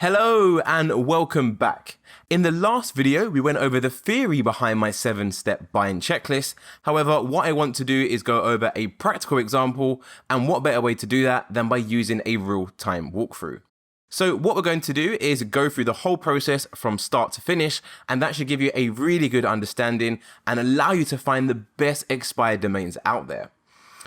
Hello and welcome back. In the last video, we went over the theory behind my 7-step buying checklist. However, what I want to do is go over a practical example, and what better way to do that than by using a real-time walkthrough. So what we're going to do is go through the whole process from start to finish, and that should give you a really good understanding and allow you to find the best expired domains out there.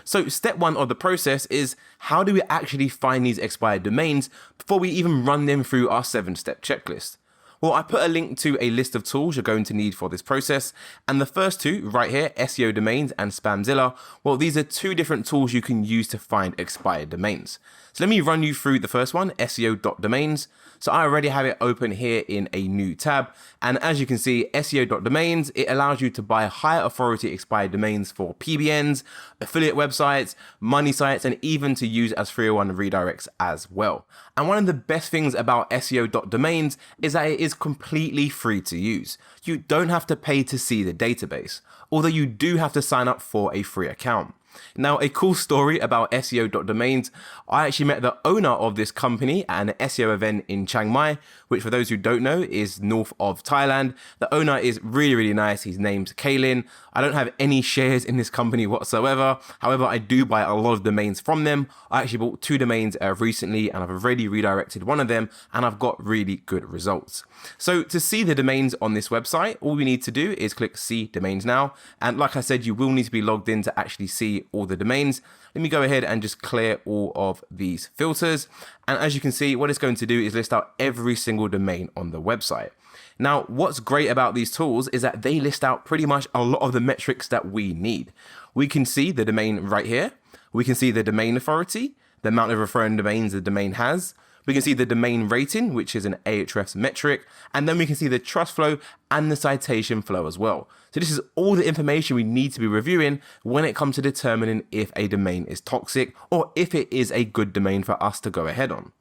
So step one of the process is, how do we actually find these expired domains before we even run them through our 7-step checklist? Well, I put a link to a list of tools you're going to need for this process, and the first two right here, HowTo and Spamzilla, well, these are two different tools you can use to find expired domains. So let me run you through the first one, HowDomains. So I already have it open here in a new tab, and as you can see, HowDomains, it allows you to buy higher authority expired domains for PBNs, affiliate websites, money sites, and even to use as 301 redirects as well. And one of the best things about HowDomains is that it is completely free to use. You don't have to pay to see the database, although you do have to sign up for a free account. Now, a cool story about HowDomains, I actually met the owner of this company at an SEO event in Chiang Mai, which for those who don't know is north of Thailand. The owner is really nice. His name's Kaylin. I don't have any shares in this company whatsoever. However, I do buy a lot of domains from them. I actually bought 2 domains recently, and I've already redirected one of them, and I've got really good results. So to see the domains on this website, all we need to do is click See Domains Now. And like I said, you will need to be logged in to actually see all the domains. Let me go ahead and just clear all of these filters. And as you can see, what it's going to do is list out every single domain on the website. Now, what's great about these tools is that they list out pretty much a lot of the metrics that we need. We can see the domain right here. We can see the domain authority, the amount of referring domains the domain has. We can see the domain rating, which is an Ahrefs metric, and then we can see the trust flow and the citation flow as well. So this is all the information we need to be reviewing when it comes to determining if a domain is toxic or if it is a good domain for us to go ahead on.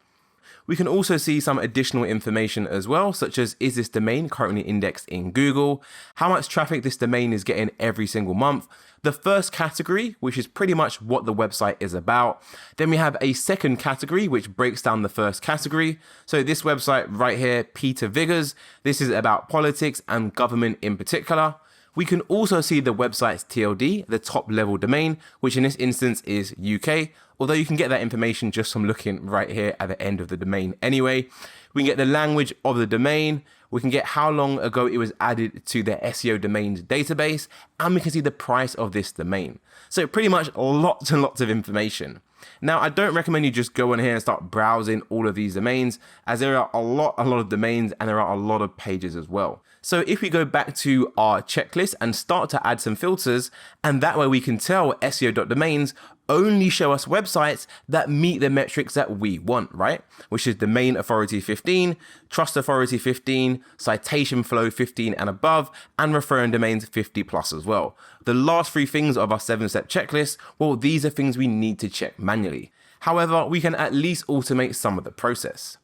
We can also see some additional information as well, such as, is this domain currently indexed in Google? How much traffic this domain is getting every single month? The first category, which is pretty much what the website is about. Then we have a second category, which breaks down the first category. So this website right here, Peter Viggers, this is about politics and government in particular. We can also see the website's TLD, the top level domain, which in this instance is UK, although you can get that information just from looking right here at the end of the domain anyway. We can get the language of the domain, we can get how long ago it was added to the HowDomains database, and we can see the price of this domain. So pretty much lots and lots of information. Now, I don't recommend you just go in here and start browsing all of these domains, as there are a lot of domains and there are a lot of pages as well. So if we go back to our checklist and start to add some filters, and that way we can tell HowDomains only show us websites that meet the metrics that we want, right? Which is domain authority 15, trust authority 15, citation flow 15 and above, and referring domains 50 plus as well. The last 3 things of our 7-step checklist, well, these are things we need to check manually. However, we can at least automate some of the process.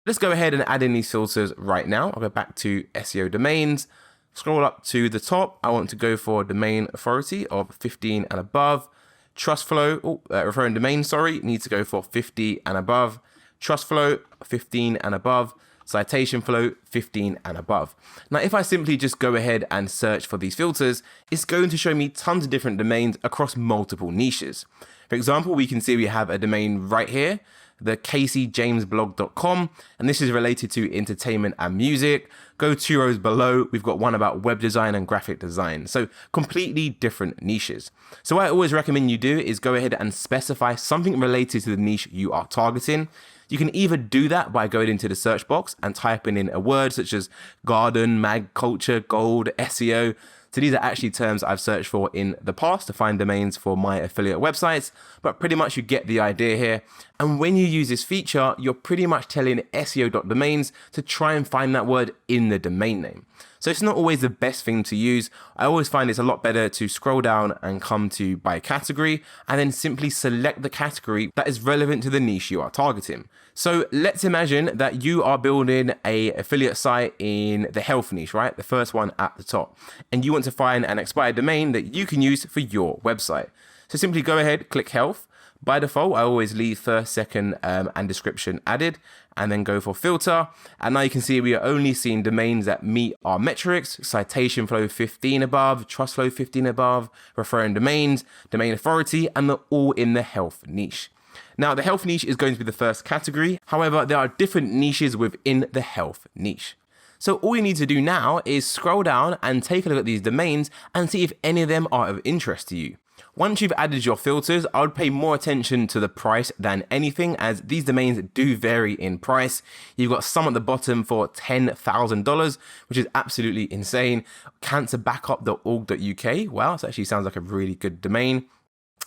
Let's go ahead and add in these filters right now. I'll go back to HowDomains, scroll up to the top. I want to go for domain authority of 15 and above. Trust flow, referring domain, needs to go for 50 and above. Trust flow, 15 and above. Citation flow, 15 and above. Now, if I simply just go ahead and search for these filters, it's going to show me tons of different domains across multiple niches. For example, we can see we have a domain right here, the CaseyJamesBlog.com, and this is related to entertainment and music. Go 2 rows below, we've got one about web design and graphic design. So completely different niches. So what I always recommend you do is go ahead and specify something related to the niche you are targeting. You can either do that by going into the search box and typing in a word such as garden, mag, culture, gold, SEO. So these are actually terms I've searched for in the past to find domains for my affiliate websites, but pretty much you get the idea here. And when you use this feature, you're pretty much telling HowDomains to try and find that word in the domain name. So it's not always the best thing to use. I always find it's a lot better to scroll down and come to by category and then simply select the category that is relevant to the niche you are targeting. So let's imagine that you are building a affiliate site in the health niche, right? The first one at the top, and you want to find an expired domain that you can use for your website. So simply go ahead, click health, By default, I always leave first, second, and description added, and then go for filter. And now you can see we are only seeing domains that meet our metrics: citation flow 15 above, trust flow 15 above, referring domains, domain authority, and they're all in the health niche. Now, the health niche is going to be the first category. However, there are different niches within the health niche. So all you need to do now is scroll down and take a look at these domains and see if any of them are of interest to you. Once you've added your filters, I would pay more attention to the price than anything, as these domains do vary in price. You've got some at the bottom for $10,000, which is absolutely insane. Cancerbackup.org.uk. Wow, this actually sounds like a really good domain.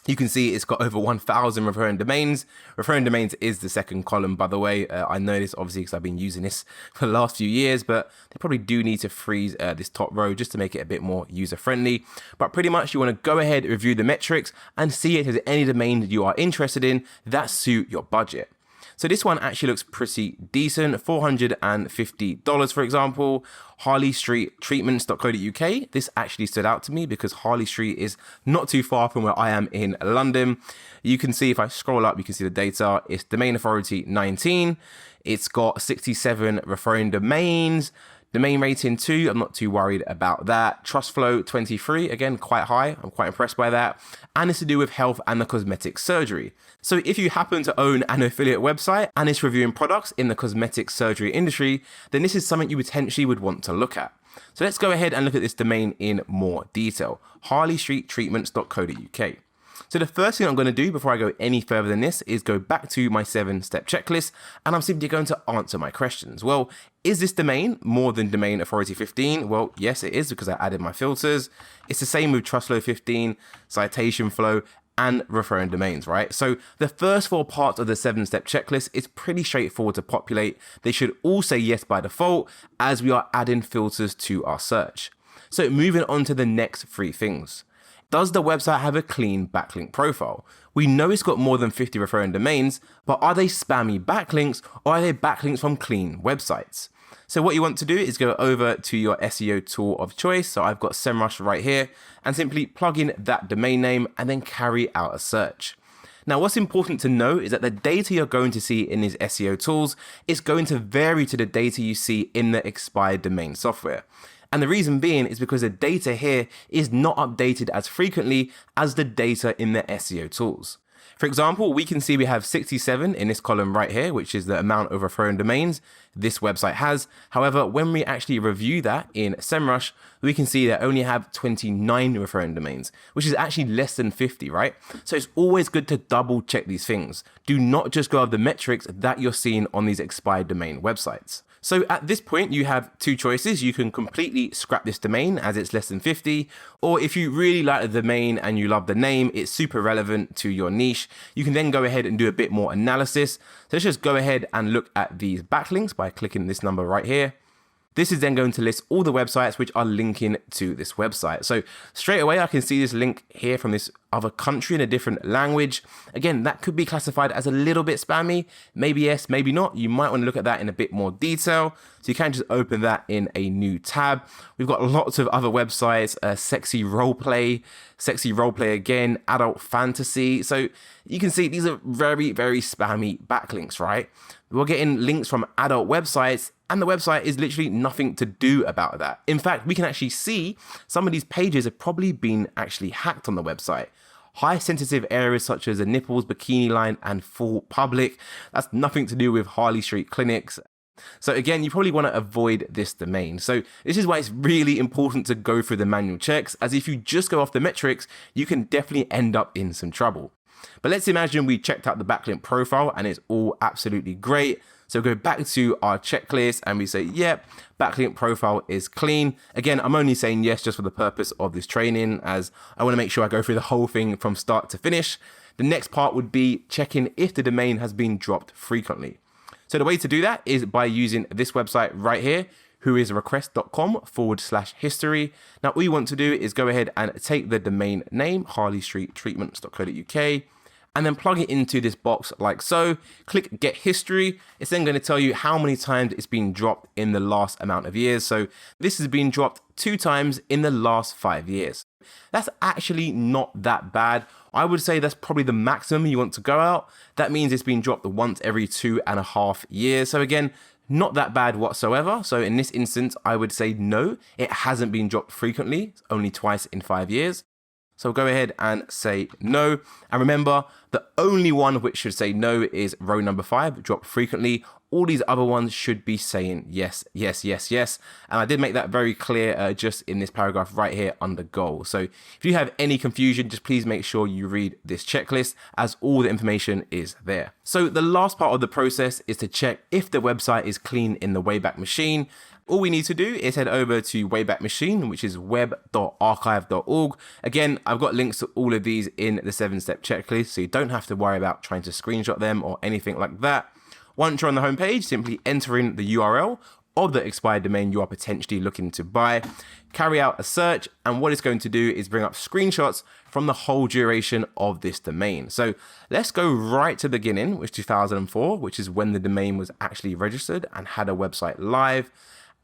You can see it's got over 1,000 referring domains. Referring domains is the second column, by the way. I know this obviously because I've been using this for the last few years, but they probably do need to freeze this top row just to make it a bit more user friendly. But pretty much you want to go ahead, review the metrics, and see if there's any domain that you are interested in that suit your budget. So this one actually looks pretty decent, $450 for example. HarleyStreetTreatments.co.uk. This actually stood out to me because Harley Street is not too far from where I am in London. You can see if I scroll up, you can see the data. It's domain authority 19. It's got 67 referring domains. Domain rating 2, I'm not too worried about that. Trust flow 23, again, quite high. I'm quite impressed by that. And it's to do with health and the cosmetic surgery. So if you happen to own an affiliate website and it's reviewing products in the cosmetic surgery industry, then this is something you potentially would want to look at. So let's go ahead and look at this domain in more detail. HarleyStreetTreatments.co.uk. So the first thing I'm going to do before I go any further than this is go back to my 7-step checklist, and I'm simply going to answer my questions. Well, is this domain more than domain authority 15? Well, yes, it is, because I added my filters. It's the same with trust flow 15, citation flow, and referring domains, right? So the first 4 parts of the 7-step checklist is pretty straightforward to populate. They should all say yes by default, as we are adding filters to our search. So moving on to the next 3 things. Does the website have a clean backlink profile? We know it's got more than 50 referring domains, but are they spammy backlinks, or are they backlinks from clean websites? So what you want to do is go over to your SEO tool of choice. So I've got SEMrush right here, and simply plug in that domain name and then carry out a search. Now, what's important to know is that the data you're going to see in these SEO tools is going to vary to the data you see in the expired domain software. And the reason being is because the data here is not updated as frequently as the data in the SEO tools. For example, we can see we have 67 in this column right here, which is the amount of referring domains this website has. However, when we actually review that in SEMrush, we can see that only have 29 referring domains, which is actually less than 50, right? So it's always good to double check these things. Do not just go off the metrics that you're seeing on these expired domain websites. So at this point, you have 2 choices. You can completely scrap this domain as it's less than 50, or if you really like the domain and you love the name, it's super relevant to your niche, you can then go ahead and do a bit more analysis. So let's just go ahead and look at these backlinks by clicking this number right here. This is then going to list all the websites which are linking to this website. So straight away, I can see this link here from this other country in a different language. Again, that could be classified as a little bit spammy. Maybe yes, maybe not. You might want to look at that in a bit more detail. So you can just open that in a new tab. We've got lots of other websites, sexy roleplay again, adult fantasy. So you can see these are very, very spammy backlinks, right? We're getting links from adult websites, and the website is literally nothing to do about that. In fact, we can actually see some of these pages have probably been actually hacked on the website. High sensitive areas such as the nipples, bikini line, and full public. That's nothing to do with Harley Street clinics. So again, you probably want to avoid this domain. So this is why it's really important to go through the manual checks, as if you just go off the metrics, you can definitely end up in some trouble. But let's imagine we checked out the backlink profile and it's all absolutely great. So go back to our checklist and we say, yep, backlink profile is clean. Again, I'm only saying yes just for the purpose of this training, as I want to make sure I go through the whole thing from start to finish. The next part would be checking if the domain has been dropped frequently. So the way to do that is by using this website right here, whoisrequest.com/history. Now, all you want to do is go ahead and take the domain name, HarleyStreetTreatments.co.uk, and then plug it into this box like so. Click get history. It's then going to tell you how many times it's been dropped in the last amount of years. So this has been dropped 2 times in the last 5 years. That's actually not that bad. I would say that's probably the maximum you want to go out. That means it's been dropped once every 2.5 years. So again, not that bad whatsoever. So in this instance, I would say no, it hasn't been dropped frequently, only twice in 5 years. So go ahead and say no. And remember, the only one which should say no is row number 5, drop frequently. All these other ones should be saying yes, yes, yes, yes. And I did make that very clear just in this paragraph right here under goal. So if you have any confusion, just please make sure you read this checklist as all the information is there. So the last part of the process is to check if the website is clean in the Wayback Machine. All we need to do is head over to Wayback Machine, which is web.archive.org. Again, I've got links to all of these in the 7-step checklist, so you don't have to worry about trying to screenshot them or anything like that. Once you're on the homepage, simply enter in the URL of the expired domain you are potentially looking to buy, carry out a search, and what it's going to do is bring up screenshots from the whole duration of this domain. So let's go right to the beginning, which is 2004, which is when the domain was actually registered and had a website live.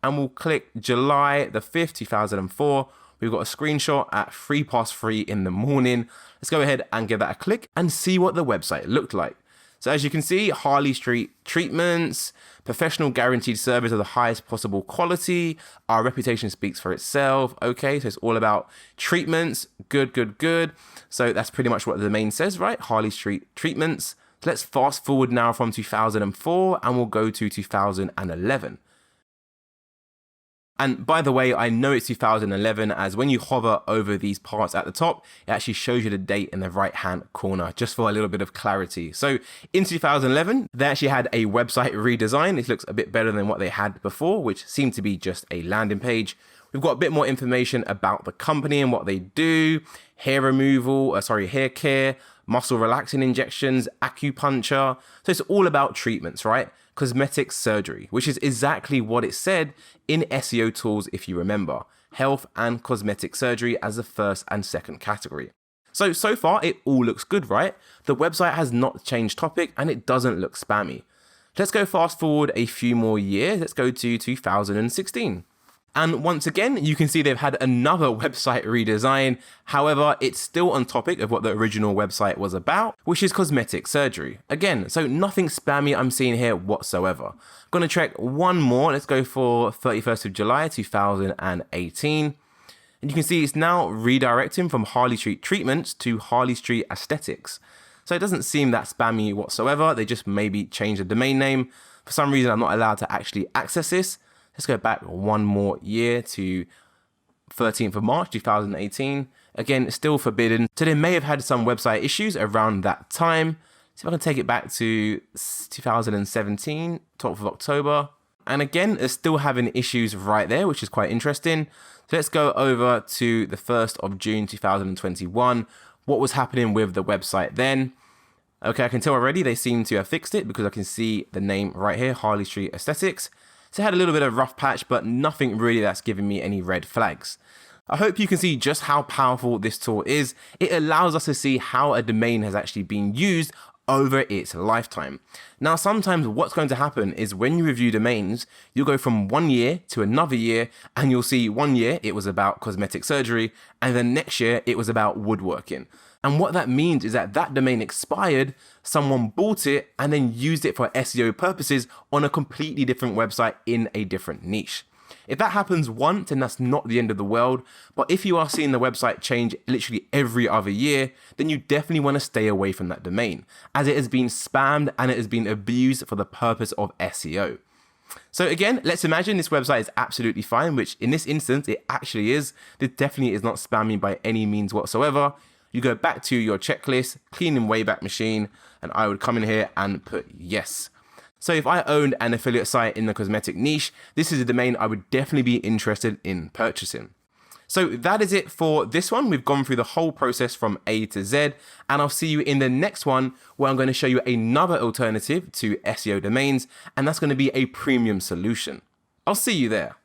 And we'll click July the 5th, 2004. We've got a screenshot at 3:03 in the morning. Let's go ahead and give that a click and see what the website looked like. So as you can see, Harley Street treatments, professional guaranteed service of the highest possible quality. Our reputation speaks for itself. Okay, so it's all about treatments. Good, good, good. So that's pretty much what the domain says, right? Harley Street treatments. So let's fast forward now from 2004 and we'll go to 2011. And by the way, I know it's 2011 as when you hover over these parts at the top, it actually shows you the date in the right hand corner, just for a little bit of clarity. So in 2011, they actually had a website redesign. This looks a bit better than what they had before, which seemed to be just a landing page. We've got a bit more information about the company and what they do, hair removal, hair care, muscle relaxing injections, acupuncture. So it's all about treatments, right? Cosmetic surgery, which is exactly what it said in SEO tools, if you remember, health and cosmetic surgery as the first and second category. So far it all looks good, right? The website has not changed topic and it doesn't look spammy. Let's go fast forward a few more years. Let's go to 2016. And once again, you can see they've had another website redesign. However, it's still on topic of what the original website was about, which is cosmetic surgery. Again, so nothing spammy I'm seeing here whatsoever. Gonna check one more. Let's go for 31st of July, 2018. And you can see it's now redirecting from Harley Street Treatments to Harley Street Aesthetics. So it doesn't seem that spammy whatsoever. They just maybe changed the domain name. For some reason, I'm not allowed to actually access this. Let's go back one more year to 13th of March, 2018. Again, still forbidden. So they may have had some website issues around that time. See if I can take it back to 2017, 12th of October. And again, they're still having issues right there, which is quite interesting. So let's go over to the 1st of June, 2021. What was happening with the website then? Okay, I can tell already they seem to have fixed it because I can see the name right here, Harley Street Aesthetics. So it had a little bit of rough patch, but nothing really that's giving me any red flags. I hope you can see just how powerful this tool is. It allows us to see how a domain has actually been used over its lifetime. Now, sometimes what's going to happen is when you review domains, you'll go from 1 year to another year, and you'll see 1 year it was about cosmetic surgery, and then next year it was about woodworking. And what that means is that that domain expired, someone bought it and then used it for SEO purposes on a completely different website in a different niche. If that happens once, then that's not the end of the world. But if you are seeing the website change literally every other year, then you definitely want to stay away from that domain, as it has been spammed and it has been abused for the purpose of SEO. So again, let's imagine this website is absolutely fine, which in this instance, it actually is. This definitely is not spammy by any means whatsoever. You go back to your checklist, clean in Wayback Machine, and I would come in here and put yes. So if I owned an affiliate site in the cosmetic niche, this is a domain I would definitely be interested in purchasing. So that is it for this one. We've gone through the whole process from A to Z, and I'll see you in the next one where I'm going to show you another alternative to SEO domains, and that's going to be a premium solution. I'll see you there.